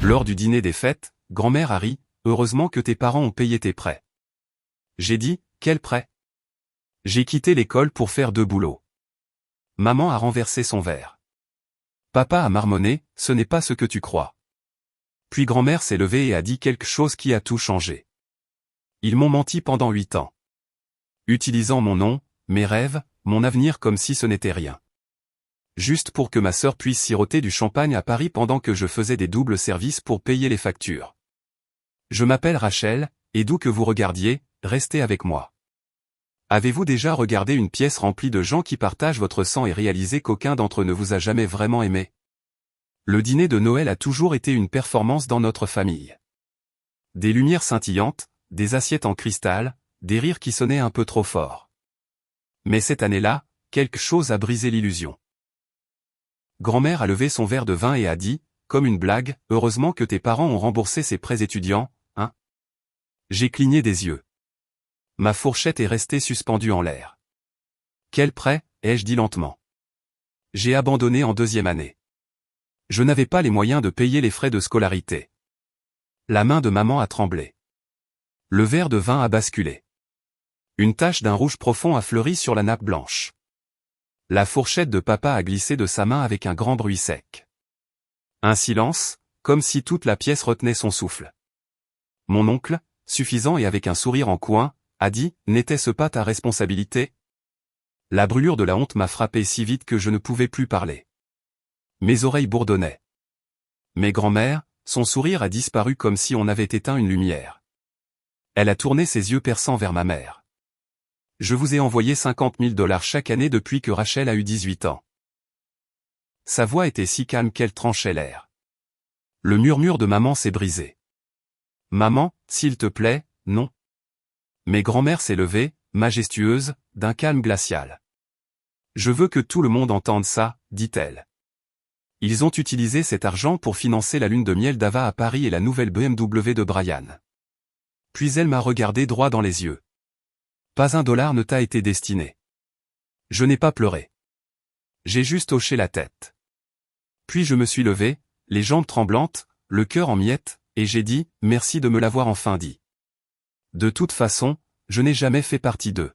Lors du dîner des fêtes, grand-mère a ri, heureusement que tes parents ont payé tes prêts. J'ai dit, quel prêt? J'ai quitté l'école pour faire 2 boulots. Maman a renversé son verre. Papa a marmonné, ce n'est pas ce que tu crois. Puis grand-mère s'est levée et a dit quelque chose qui a tout changé. Ils m'ont menti pendant 8 ans. Utilisant mon nom, mes rêves, mon avenir comme si ce n'était rien. Juste pour que ma sœur puisse siroter du champagne à Paris pendant que je faisais des doubles services pour payer les factures. Je m'appelle Rachel, et d'où que vous regardiez, restez avec moi. Avez-vous déjà regardé une pièce remplie de gens qui partagent votre sang et réalisé qu'aucun d'entre eux ne vous a jamais vraiment aimé? Le dîner de Noël a toujours été une performance dans notre famille. Des lumières scintillantes, des assiettes en cristal, des rires qui sonnaient un peu trop fort. Mais cette année-là, quelque chose a brisé l'illusion. Grand-mère a levé son verre de vin et a dit, comme une blague, « Heureusement que tes parents ont remboursé ces prêts étudiants, hein ?» J'ai cligné des yeux. Ma fourchette est restée suspendue en l'air. « Quel prêt ?» ai-je dit lentement. J'ai abandonné en 2e année. Je n'avais pas les moyens de payer les frais de scolarité. La main de maman a tremblé. Le verre de vin a basculé. Une tache d'un rouge profond a fleuri sur la nappe blanche. La fourchette de papa a glissé de sa main avec un grand bruit sec. Un silence, comme si toute la pièce retenait son souffle. Mon oncle, suffisant et avec un sourire en coin, a dit, « N'était-ce pas ta responsabilité ?» La brûlure de la honte m'a frappé si vite que je ne pouvais plus parler. Mes oreilles bourdonnaient. Mais grand-mère, son sourire a disparu comme si on avait éteint une lumière. Elle a tourné ses yeux perçants vers ma mère. Je vous ai envoyé 50 000 $ chaque année depuis que Rachel a eu 18 ans. Sa voix était si calme qu'elle tranchait l'air. Le murmure de maman s'est brisé. Maman, s'il te plaît, non. Mais grand-mère s'est levée, majestueuse, d'un calme glacial. Je veux que tout le monde entende ça, dit-elle. Ils ont utilisé cet argent pour financer la lune de miel d'Ava à Paris et la nouvelle BMW de Brian. Puis elle m'a regardé droit dans les yeux. Pas $1 ne t'a été destiné. Je n'ai pas pleuré. J'ai juste hoché la tête. Puis je me suis levé, les jambes tremblantes, le cœur en miettes, et j'ai dit, merci de me l'avoir enfin dit. De toute façon, je n'ai jamais fait partie d'eux.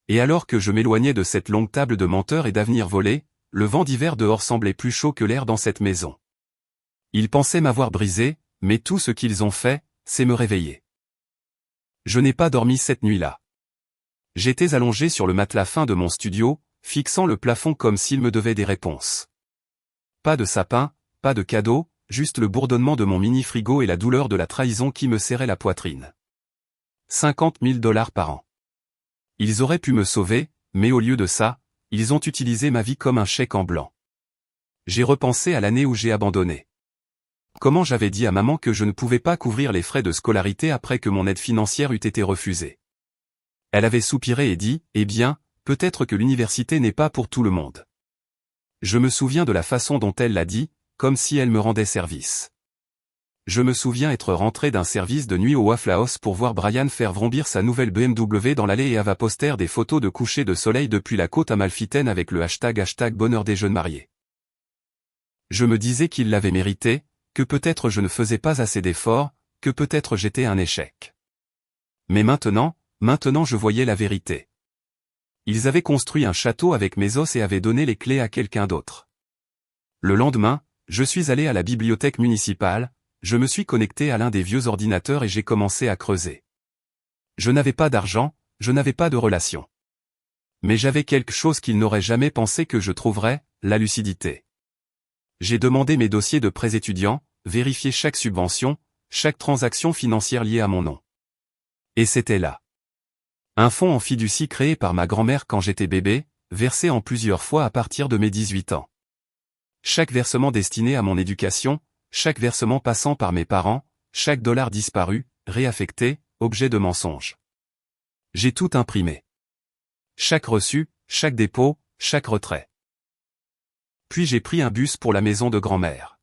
Et alors que je m'éloignais de cette longue table de menteurs et d'avenir volé, le vent d'hiver dehors semblait plus chaud que l'air dans cette maison. Ils pensaient m'avoir brisé, mais tout ce qu'ils ont fait, c'est me réveiller. Je n'ai pas dormi cette nuit-là. J'étais allongé sur le matelas fin de mon studio, fixant le plafond comme s'il me devait des réponses. Pas de sapin, pas de cadeau, juste le bourdonnement de mon mini-frigo et la douleur de la trahison qui me serrait la poitrine. 50 000 $ par an. Ils auraient pu me sauver, mais au lieu de ça, ils ont utilisé ma vie comme un chèque en blanc. J'ai repensé à l'année où j'ai abandonné. Comment j'avais dit à maman que je ne pouvais pas couvrir les frais de scolarité après que mon aide financière eût été refusée. Elle avait soupiré et dit, « Eh bien, peut-être que l'université n'est pas pour tout le monde. » Je me souviens de la façon dont elle l'a dit, comme si elle me rendait service. Je me souviens être rentré d'un service de nuit au Waffle House pour voir Brian faire vrombir sa nouvelle BMW dans l'allée et Ava poster des photos de coucher de soleil depuis la côte amalfitaine avec le hashtag bonheur des jeunes mariés. Je me disais qu'il l'avait mérité, que peut-être je ne faisais pas assez d'efforts, que peut-être j'étais un échec. Mais maintenant je voyais la vérité. Ils avaient construit un château avec mes os et avaient donné les clés à quelqu'un d'autre. Le lendemain, je suis allé à la bibliothèque municipale, je me suis connecté à l'un des vieux ordinateurs et j'ai commencé à creuser. Je n'avais pas d'argent, je n'avais pas de relation. Mais j'avais quelque chose qu'ils n'auraient jamais pensé que je trouverais, la lucidité. J'ai demandé mes dossiers de prêts étudiants, vérifié chaque subvention, chaque transaction financière liée à mon nom. Et c'était là. Un fonds en fiducie créé par ma grand-mère quand j'étais bébé, versé en plusieurs fois à partir de mes 18 ans. Chaque versement destiné à mon éducation, chaque versement passant par mes parents, chaque dollar disparu, réaffecté, objet de mensonge. J'ai tout imprimé. Chaque reçu, chaque dépôt, chaque retrait. Puis j'ai pris un bus pour la maison de grand-mère.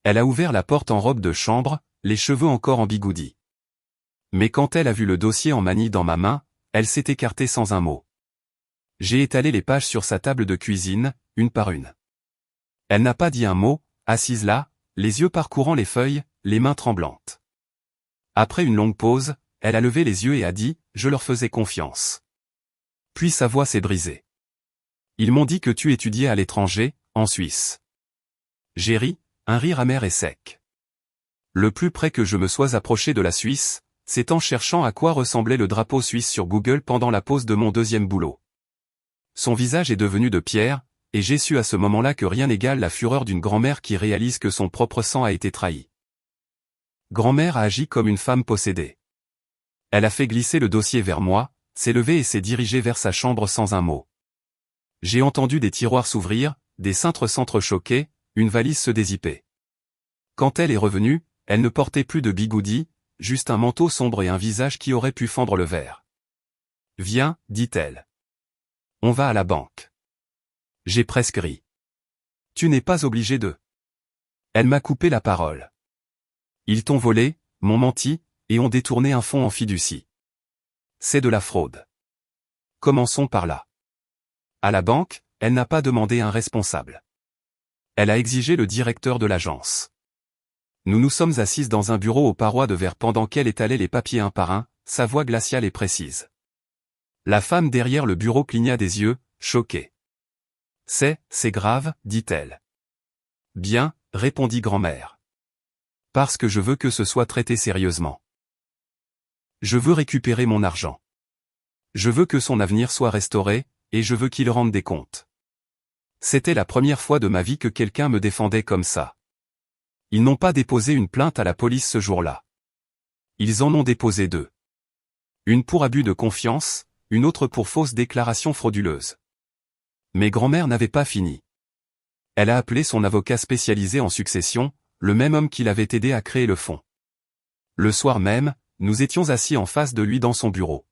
Elle a ouvert la porte en robe de chambre, les cheveux encore en bigoudi. Mais quand elle a vu le dossier en manille dans ma main, elle s'est écartée sans un mot. J'ai étalé les pages sur sa table de cuisine, une par une. Elle n'a pas dit un mot, assise là, les yeux parcourant les feuilles, les mains tremblantes. Après une longue pause, elle a levé les yeux et a dit « Je leur faisais confiance ». Puis sa voix s'est brisée. « Ils m'ont dit que tu étudiais à l'étranger, en Suisse. » J'ai ri, un rire amer et sec. Le plus près que je me sois approché de la Suisse, c'est en cherchant à quoi ressemblait le drapeau suisse sur Google pendant la pause de mon deuxième boulot. Son visage est devenu de pierre, et j'ai su à ce moment-là que rien n'égale la fureur d'une grand-mère qui réalise que son propre sang a été trahi. Grand-mère a agi comme une femme possédée. Elle a fait glisser le dossier vers moi, s'est levée et s'est dirigée vers sa chambre sans un mot. J'ai entendu des tiroirs s'ouvrir, des cintres s'entrechoquer, une valise se dézipper. Quand elle est revenue, elle ne portait plus de bigoudi, juste un manteau sombre et un visage qui aurait pu fendre le verre. « Viens, dit-elle. On va à la banque. » J'ai presque ri. « Tu n'es pas obligé de... » Elle m'a coupé la parole. « Ils t'ont volé, m'ont menti, et ont détourné un fonds en fiducie. C'est de la fraude. Commençons par là. À la banque, elle n'a pas demandé un responsable. Elle a exigé le directeur de l'agence. Nous nous sommes assises dans un bureau aux parois de verre pendant qu'elle étalait les papiers un par un, sa voix glaciale et précise. La femme derrière le bureau cligna des yeux, choquée. « C'est grave, dit-elle. »« Bien, répondit grand-mère. Parce que je veux que ce soit traité sérieusement. Je veux récupérer mon argent. Je veux que son avenir soit restauré, et je veux qu'il rende des comptes. » C'était la première fois de ma vie que quelqu'un me défendait comme ça. Ils n'ont pas déposé une plainte à la police ce jour-là. Ils en ont déposé deux. Une pour abus de confiance, une autre pour fausse déclaration frauduleuse. Mais grand-mère n'avait pas fini. Elle a appelé son avocat spécialisé en succession, le même homme qui l'avait aidé à créer le fonds. Le soir même, nous étions assis en face de lui dans son bureau.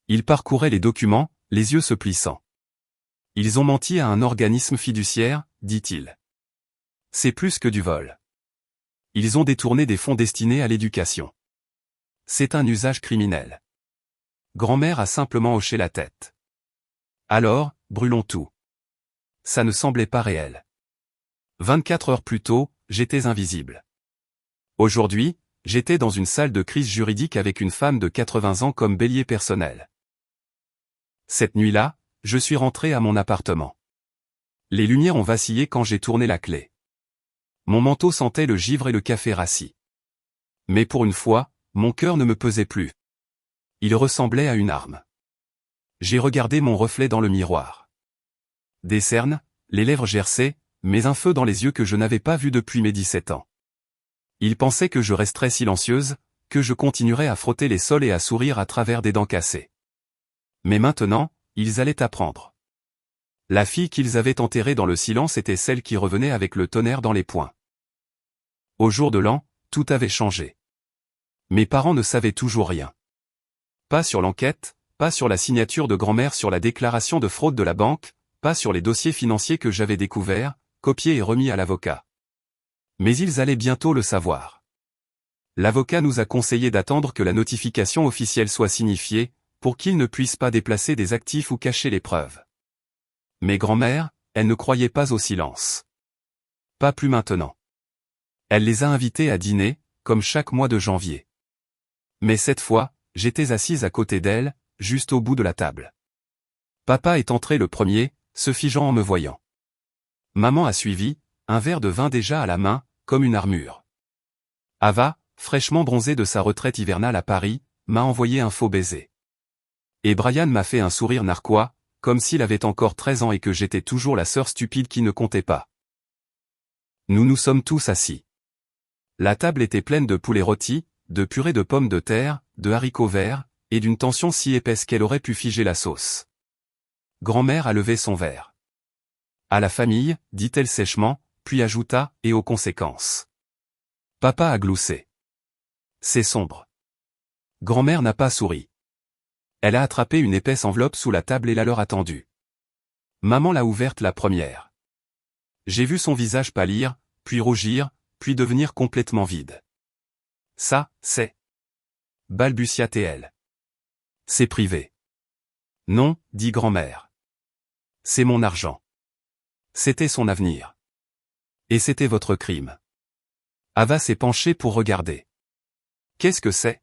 Il parcourait les documents, les yeux se plissant. « Ils ont menti à un organisme fiduciaire, dit-il. C'est plus que du vol. Ils ont détourné des fonds destinés à l'éducation. C'est un usage criminel. » Grand-mère a simplement hoché la tête. Alors, brûlons tout. Ça ne semblait pas réel. 24 heures plus tôt, j'étais invisible. Aujourd'hui, j'étais dans une salle de crise juridique avec une femme de 80 ans comme bélier personnel. Cette nuit-là, je suis rentré à mon appartement. Les lumières ont vacillé quand j'ai tourné la clé. Mon manteau sentait le givre et le café rassis. Mais pour une fois, mon cœur ne me pesait plus. Il ressemblait à une arme. J'ai regardé mon reflet dans le miroir. Des cernes, les lèvres gercées, mais un feu dans les yeux que je n'avais pas vu depuis mes 17 ans. Il pensait que je resterais silencieuse, que je continuerais à frotter les sols et à sourire à travers des dents cassées. Mais maintenant, ils allaient apprendre. La fille qu'ils avaient enterrée dans le silence était celle qui revenait avec le tonnerre dans les poings. Au jour de l'an, tout avait changé. Mes parents ne savaient toujours rien. Pas sur l'enquête, pas sur la signature de grand-mère sur la déclaration de fraude de la banque, pas sur les dossiers financiers que j'avais découverts, copiés et remis à l'avocat. Mais ils allaient bientôt le savoir. L'avocat nous a conseillé d'attendre que la notification officielle soit signifiée, pour qu'ils ne puissent pas déplacer des actifs ou cacher les preuves. Mais grand-mère, elle ne croyait pas au silence. Pas plus maintenant. Elle les a invités à dîner, comme chaque mois de janvier. Mais cette fois, j'étais assise à côté d'elle, juste au bout de la table. Papa est entré le premier, se figeant en me voyant. Maman a suivi, un verre de vin déjà à la main, comme une armure. Ava, fraîchement bronzée de sa retraite hivernale à Paris, m'a envoyé un faux baiser. Et Brian m'a fait un sourire narquois, comme s'il avait encore 13 ans et que j'étais toujours la sœur stupide qui ne comptait pas. Nous nous sommes tous assis. La table était pleine de poulet rôti, de purée de pommes de terre, de haricots verts, et d'une tension si épaisse qu'elle aurait pu figer la sauce. Grand-mère a levé son verre. À la famille, dit-elle sèchement, puis ajouta, et aux conséquences. Papa a gloussé. C'est sombre. Grand-mère n'a pas souri. Elle a attrapé une épaisse enveloppe sous la table et l'a leur attendue. Maman l'a ouverte la première. J'ai vu son visage pâlir, puis rougir, puis devenir complètement vide. Ça, c'est... balbutia-t-elle. C'est privé. Non, dit grand-mère. C'est mon argent. C'était son avenir. Et c'était votre crime. Ava s'est penchée pour regarder. Qu'est-ce que c'est?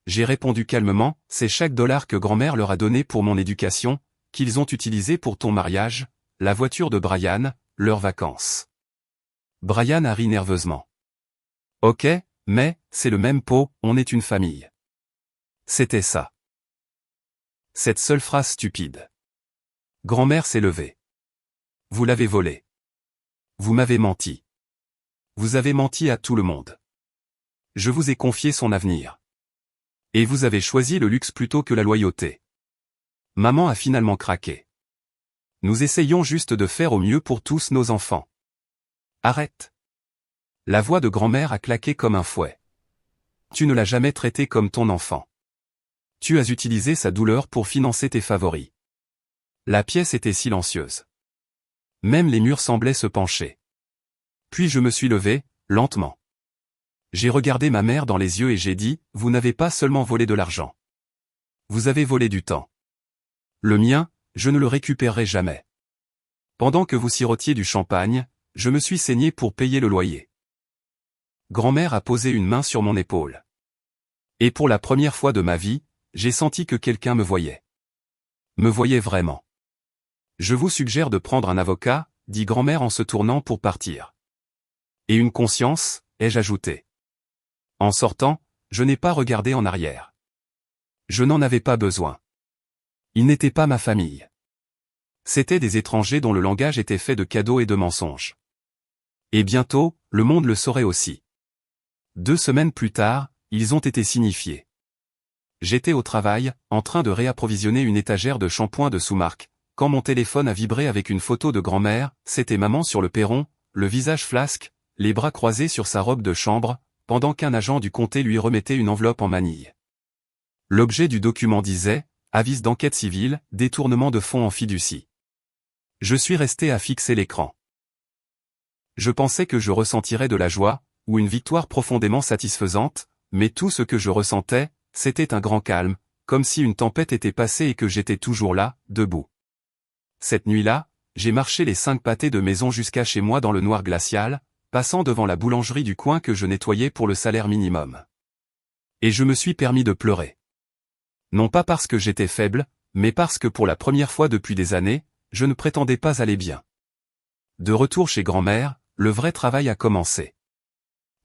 J'ai répondu calmement, c'est chaque dollar que grand-mère leur a donné pour mon éducation, qu'ils ont utilisé pour ton mariage, la voiture de Brian, leurs vacances. Brian a ri nerveusement. Ok, mais, c'est le même pot, on est une famille. C'était ça. Cette seule phrase stupide. Grand-mère s'est levée. Vous l'avez volé. Vous m'avez menti. Vous avez menti à tout le monde. Je vous ai confié son avenir. Et vous avez choisi le luxe plutôt que la loyauté. Maman a finalement craqué. Nous essayons juste de faire au mieux pour tous nos enfants. Arrête. La voix de grand-mère a claqué comme un fouet. Tu ne l'as jamais traité comme ton enfant. Tu as utilisé sa douleur pour financer tes favoris. La pièce était silencieuse. Même les murs semblaient se pencher. Puis je me suis levé, lentement. J'ai regardé ma mère dans les yeux et j'ai dit, vous n'avez pas seulement volé de l'argent. Vous avez volé du temps. Le mien, je ne le récupérerai jamais. Pendant que vous sirotiez du champagne, je me suis saigné pour payer le loyer. Grand-mère a posé une main sur mon épaule. Et pour la première fois de ma vie, j'ai senti que quelqu'un me voyait. Me voyait vraiment. Je vous suggère de prendre un avocat, dit grand-mère en se tournant pour partir. Et une conscience, ai-je ajouté. En sortant, je n'ai pas regardé en arrière. Je n'en avais pas besoin. Ils n'étaient pas ma famille. C'étaient des étrangers dont le langage était fait de cadeaux et de mensonges. Et bientôt, le monde le saurait aussi. 2 semaines plus tard, ils ont été signifiés. J'étais au travail, en train de réapprovisionner une étagère de shampoing de sous-marque, quand mon téléphone a vibré avec une photo de grand-mère, c'était maman sur le perron, le visage flasque, les bras croisés sur sa robe de chambre, pendant qu'un agent du comté lui remettait une enveloppe en manille. L'objet du document disait « Avis d'enquête civile, détournement de fonds en fiducie ». Je suis resté à fixer l'écran. Je pensais que je ressentirais de la joie, ou une victoire profondément satisfaisante, mais tout ce que je ressentais, c'était un grand calme, comme si une tempête était passée et que j'étais toujours là, debout. Cette nuit-là, j'ai marché les 5 pâtés de maison jusqu'à chez moi dans le noir glacial, passant devant la boulangerie du coin que je nettoyais pour le salaire minimum. Et je me suis permis de pleurer. Non pas parce que j'étais faible, mais parce que pour la première fois depuis des années, je ne prétendais pas aller bien. De retour chez grand-mère, le vrai travail a commencé.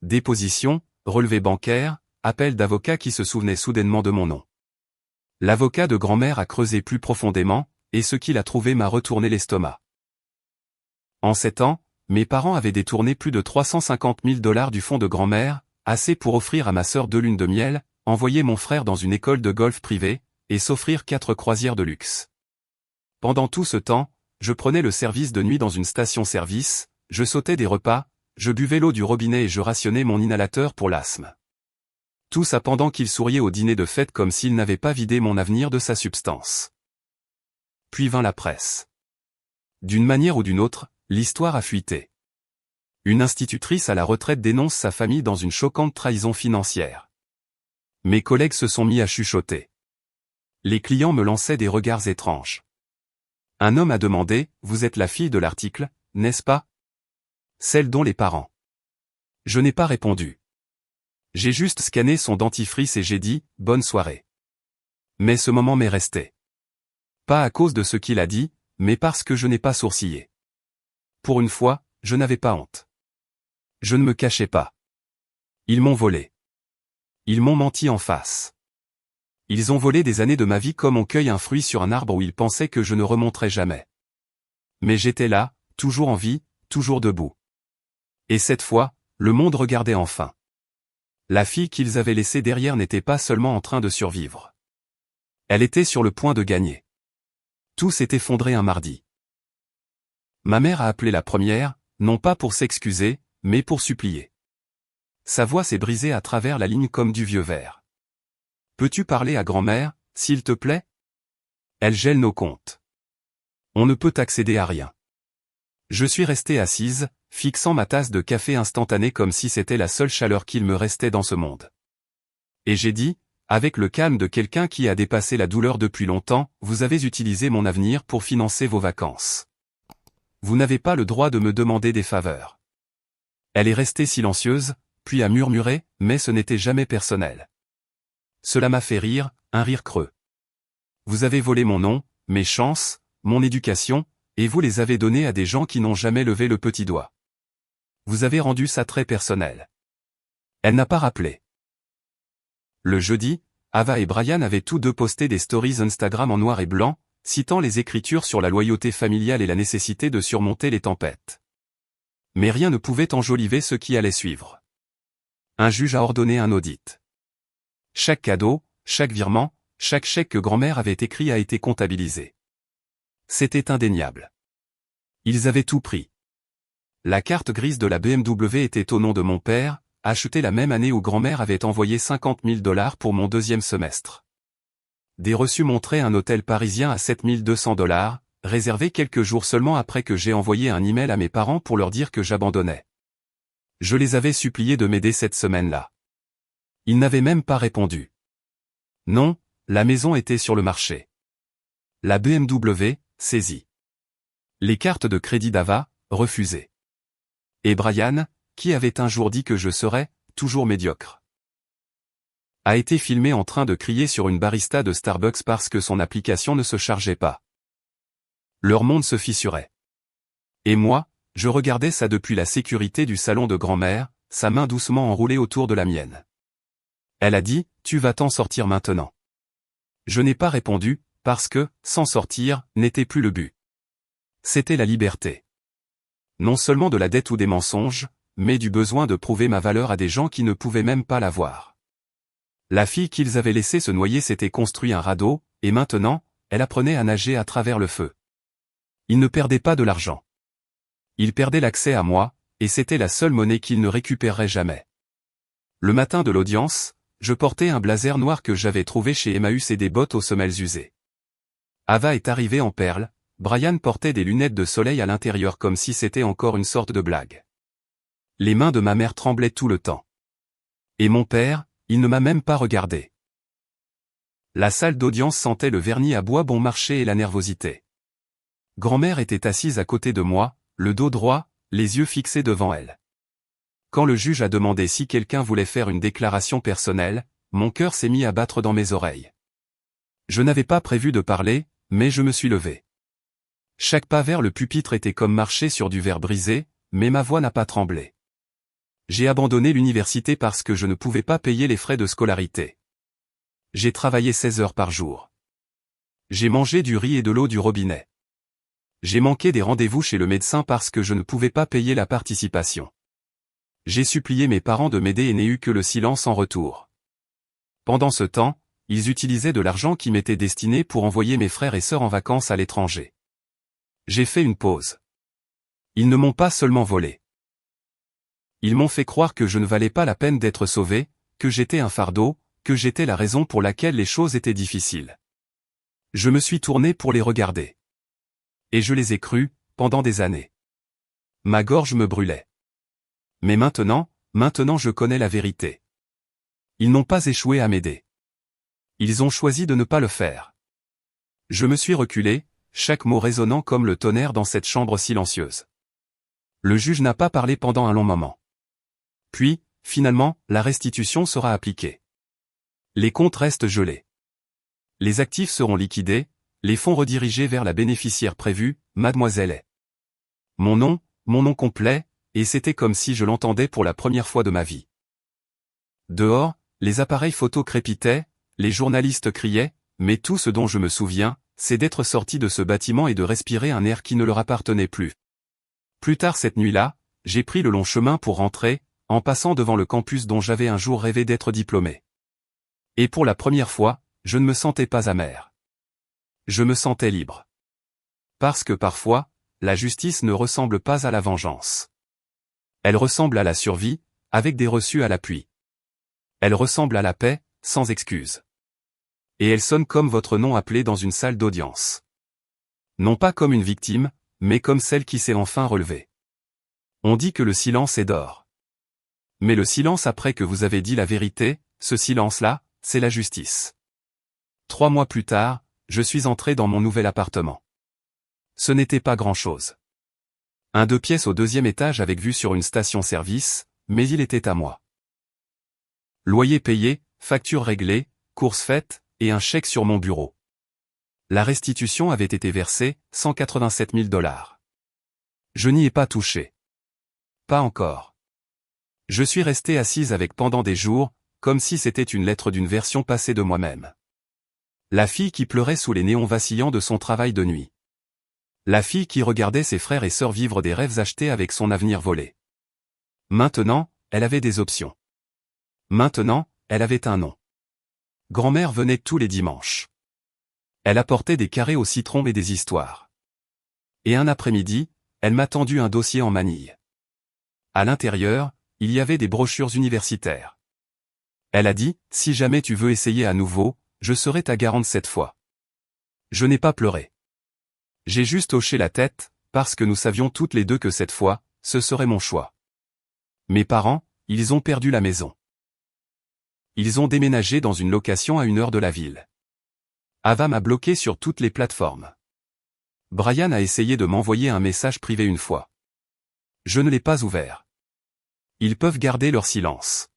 Déposition, relevé bancaire, appel d'avocat qui se souvenait soudainement de mon nom. L'avocat de grand-mère a creusé plus profondément, et ce qu'il a trouvé m'a retourné l'estomac. En 7 ans, mes parents avaient détourné plus de 350 000 $ du fonds de grand-mère, assez pour offrir à ma sœur 2 lunes de miel, envoyer mon frère dans une école de golf privée, et s'offrir 4 croisières de luxe. Pendant tout ce temps, je prenais le service de nuit dans une station-service, je sautais des repas, je buvais l'eau du robinet et je rationnais mon inhalateur pour l'asthme. Tout ça pendant qu'il souriait au dîner de fête comme s'il n'avait pas vidé mon avenir de sa substance. Puis vint la presse. D'une manière ou d'une autre, l'histoire a fuité. Une institutrice à la retraite dénonce sa famille dans une choquante trahison financière. Mes collègues se sont mis à chuchoter. Les clients me lançaient des regards étranges. Un homme a demandé, « Vous êtes la fille de l'article, n'est-ce pas? Celle dont les parents. » Je n'ai pas répondu. J'ai juste scanné son dentifrice et j'ai dit, « Bonne soirée. » Mais ce moment m'est resté. Pas à cause de ce qu'il a dit, mais parce que je n'ai pas sourcillé. Pour une fois, je n'avais pas honte. Je ne me cachais pas. Ils m'ont volé. Ils m'ont menti en face. Ils ont volé des années de ma vie comme on cueille un fruit sur un arbre où ils pensaient que je ne remonterais jamais. Mais j'étais là, toujours en vie, toujours debout. Et cette fois, le monde regardait enfin. La fille qu'ils avaient laissée derrière n'était pas seulement en train de survivre. Elle était sur le point de gagner. Tout s'est effondré un mardi. Ma mère a appelé la première, non pas pour s'excuser, mais pour supplier. Sa voix s'est brisée à travers la ligne comme du vieux verre. Peux-tu parler à grand-mère, s'il te plaît? Elle gèle nos comptes. On ne peut accéder à rien. Je suis resté assise, fixant ma tasse de café instantané comme si c'était la seule chaleur qu'il me restait dans ce monde. Et j'ai dit, avec le calme de quelqu'un qui a dépassé la douleur depuis longtemps, vous avez utilisé mon avenir pour financer vos vacances. Vous n'avez pas le droit de me demander des faveurs. Elle est restée silencieuse, puis a murmuré, mais ce n'était jamais personnel. Cela m'a fait rire, un rire creux. Vous avez volé mon nom, mes chances, mon éducation, et vous les avez donnés à des gens qui n'ont jamais levé le petit doigt. Vous avez rendu ça très personnel. Elle n'a pas rappelé. Le jeudi, Ava et Brian avaient tous deux posté des stories Instagram en noir et blanc, citant les Écritures sur la loyauté familiale et la nécessité de surmonter les tempêtes. Mais rien ne pouvait enjoliver ce qui allait suivre. Un juge a ordonné un audit. Chaque cadeau, chaque virement, chaque chèque que grand-mère avait écrit a été comptabilisé. C'était indéniable. Ils avaient tout pris. La carte grise de la BMW était au nom de mon père, achetée la même année où grand-mère avait envoyé 50 000 $ pour mon deuxième semestre. Des reçus montraient un hôtel parisien à 7 200 $, réservé quelques jours seulement après que j'ai envoyé un email à mes parents pour leur dire que j'abandonnais. Je les avais suppliés de m'aider cette semaine-là. Ils n'avaient même pas répondu. Non, la maison était sur le marché. La BMW, saisie. Les cartes de crédit d'Ava, refusées. Et Brian, qui avait un jour dit que je serais, toujours médiocre, a été filmé en train de crier sur une barista de Starbucks parce que son application ne se chargeait pas. Leur monde se fissurait. Et moi, je regardais ça depuis la sécurité du salon de grand-mère, sa main doucement enroulée autour de la mienne. Elle a dit, « Tu vas t'en sortir maintenant. » Je n'ai pas répondu, parce que, s'en sortir, n'était plus le but. C'était la liberté. Non seulement de la dette ou des mensonges, mais du besoin de prouver ma valeur à des gens qui ne pouvaient même pas la voir. La fille qu'ils avaient laissée se noyer s'était construit un radeau, et maintenant, elle apprenait à nager à travers le feu. Ils ne perdaient pas de l'argent. Ils perdaient l'accès à moi, et c'était la seule monnaie qu'ils ne récupéreraient jamais. Le matin de l'audience, je portais un blazer noir que j'avais trouvé chez Emmaüs et des bottes aux semelles usées. Ava est arrivée en perles, Brian portait des lunettes de soleil à l'intérieur comme si c'était encore une sorte de blague. Les mains de ma mère tremblaient tout le temps. Et mon père, il ne m'a même pas regardé. La salle d'audience sentait le vernis à bois bon marché et la nervosité. Grand-mère était assise à côté de moi, le dos droit, les yeux fixés devant elle. Quand le juge a demandé si quelqu'un voulait faire une déclaration personnelle, mon cœur s'est mis à battre dans mes oreilles. Je n'avais pas prévu de parler, mais je me suis levé. Chaque pas vers le pupitre était comme marcher sur du verre brisé, mais ma voix n'a pas tremblé. J'ai abandonné l'université parce que je ne pouvais pas payer les frais de scolarité. J'ai travaillé 16 heures par jour. J'ai mangé du riz et de l'eau du robinet. J'ai manqué des rendez-vous chez le médecin parce que je ne pouvais pas payer la participation. J'ai supplié mes parents de m'aider et n'ai eu que le silence en retour. Pendant ce temps, ils utilisaient de l'argent qui m'était destiné pour envoyer mes frères et sœurs en vacances à l'étranger. J'ai fait une pause. Ils ne m'ont pas seulement volé. Ils m'ont fait croire que je ne valais pas la peine d'être sauvé, que j'étais un fardeau, que j'étais la raison pour laquelle les choses étaient difficiles. Je me suis tourné pour les regarder. Et je les ai crus, pendant des années. Ma gorge me brûlait. Mais maintenant je connais la vérité. Ils n'ont pas échoué à m'aider. Ils ont choisi de ne pas le faire. Je me suis reculé, chaque mot résonnant comme le tonnerre dans cette chambre silencieuse. Le juge n'a pas parlé pendant un long moment. Puis, finalement, la restitution sera appliquée. Les comptes restent gelés. Les actifs seront liquidés, les fonds redirigés vers la bénéficiaire prévue, Mademoiselle est. Mon nom complet, et c'était comme si je l'entendais pour la première fois de ma vie. Dehors, les appareils photo crépitaient, les journalistes criaient, mais tout ce dont je me souviens, c'est d'être sorti de ce bâtiment et de respirer un air qui ne leur appartenait plus. Plus tard cette nuit-là, j'ai pris le long chemin pour rentrer, en passant devant le campus dont j'avais un jour rêvé d'être diplômé. Et pour la première fois, je ne me sentais pas amer. Je me sentais libre. Parce que parfois, la justice ne ressemble pas à la vengeance. Elle ressemble à la survie, avec des reçus à l'appui. Elle ressemble à la paix, sans excuse. Et elle sonne comme votre nom appelé dans une salle d'audience. Non pas comme une victime, mais comme celle qui s'est enfin relevée. On dit que le silence est d'or. Mais le silence après que vous avez dit la vérité, ce silence-là, c'est la justice. 3 mois plus tard, je suis entré dans mon nouvel appartement. Ce n'était pas grand-chose. Un 2 pièces au 2e étage avec vue sur une station-service, mais il était à moi. Loyer payé, facture réglée, courses faites, et un chèque sur mon bureau. La restitution avait été versée, 187 000 $. Je n'y ai pas touché. Pas encore. Je suis resté assise avec pendant des jours, comme si c'était une lettre d'une version passée de moi-même. La fille qui pleurait sous les néons vacillants de son travail de nuit. La fille qui regardait ses frères et sœurs vivre des rêves achetés avec son avenir volé. Maintenant, elle avait des options. Maintenant, elle avait un nom. Grand-mère venait tous les dimanches. Elle apportait des carrés au citron et des histoires. Et un après-midi, elle m'a tendu un dossier en manille. À l'intérieur, il y avait des brochures universitaires. Elle a dit, si jamais tu veux essayer à nouveau, je serai ta garante cette fois. Je n'ai pas pleuré. J'ai juste hoché la tête, parce que nous savions toutes les deux que cette fois, ce serait mon choix. Mes parents, ils ont perdu la maison. Ils ont déménagé dans une location à 1 heure de la ville. Ava m'a bloqué sur toutes les plateformes. Brian a essayé de m'envoyer un message privé une fois. Je ne l'ai pas ouvert. Ils peuvent garder leur silence.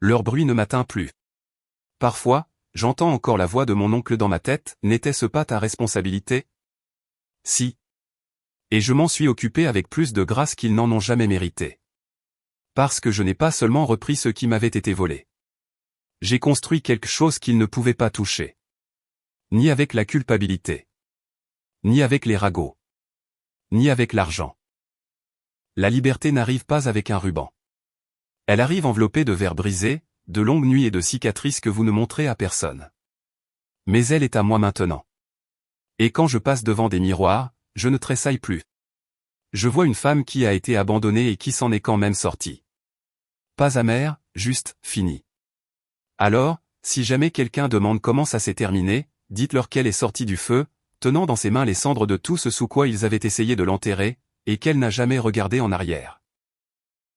Leur bruit ne m'atteint plus. Parfois, j'entends encore la voix de mon oncle dans ma tête, n'était-ce pas ta responsabilité? Si. Et je m'en suis occupé avec plus de grâce qu'ils n'en ont jamais mérité. Parce que je n'ai pas seulement repris ce qui m'avait été volé. J'ai construit quelque chose qu'ils ne pouvaient pas toucher. Ni avec la culpabilité. Ni avec les ragots. Ni avec l'argent. La liberté n'arrive pas avec un ruban. Elle arrive enveloppée de verres brisés, de longues nuits et de cicatrices que vous ne montrez à personne. Mais elle est à moi maintenant. Et quand je passe devant des miroirs, je ne tressaille plus. Je vois une femme qui a été abandonnée et qui s'en est quand même sortie. Pas amère, juste, finie. Alors, si jamais quelqu'un demande comment ça s'est terminé, dites-leur qu'elle est sortie du feu, tenant dans ses mains les cendres de tout ce sous quoi ils avaient essayé de l'enterrer, et qu'elle n'a jamais regardé en arrière.